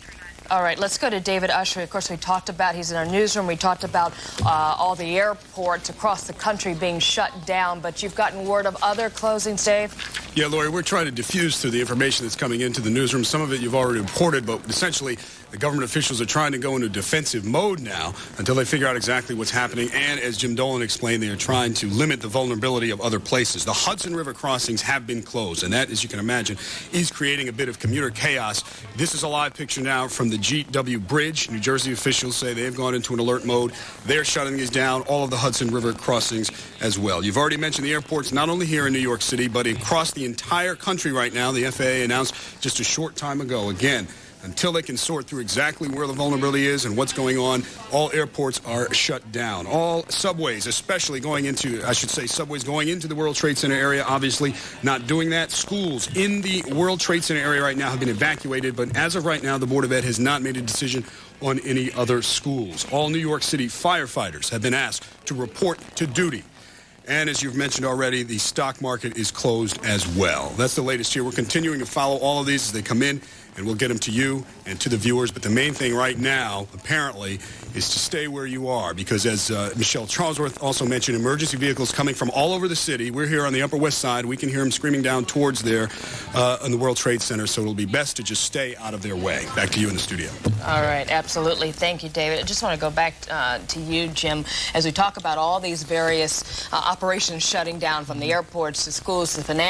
all right, let's go to David Usher. Of course, we talked about, he's in our newsroom, we talked about all the airports across the country being shut down, but you've gotten word of other closings, Dave? Yeah, Lori, we're trying to diffuse through the information that's coming into the newsroom. Some of it you've already reported, but essentially the government officials are trying to go into defensive mode now until they figure out exactly what's happening. And as Jim Dolan explained, they are trying to limit the vulnerability of other places. The Hudson River crossings have been closed, and that, as you can imagine, is creating a bit of commuter chaos. This is a live picture now from the GW Bridge. New Jersey officials say they have gone into an alert mode. They're shutting these down, all of the Hudson River crossings as well. You've already mentioned the airports, not only here in New York City, but across the entire country right now. The FAA announced just a short time ago, again, until they can sort through exactly where the vulnerability is and what's going on, all airports are shut down. All subways, especially going into, subways going into the World Trade Center area, obviously not doing that. Schools in the World Trade Center area right now have been evacuated, but as of right now, the Board of Ed has not made a decision on any other schools. All New York City firefighters have been asked to report to duty. And as you've mentioned already, the stock market is closed as well. That's the latest here. We're continuing to follow all of these as they come in, and we'll get them to you and to the viewers. But the main thing right now, apparently, is to stay where you are. Because as Michelle Charlesworth also mentioned, emergency vehicles coming from all over the city. We're here on the Upper West Side. We can hear them screaming down towards there in the World Trade Center. So it'll be best to just stay out of their way. Back to you in the studio. All right, absolutely. Thank you, David. I just want to go back to you, Jim, as we talk about all these various operations shutting down, from the airports to schools to financial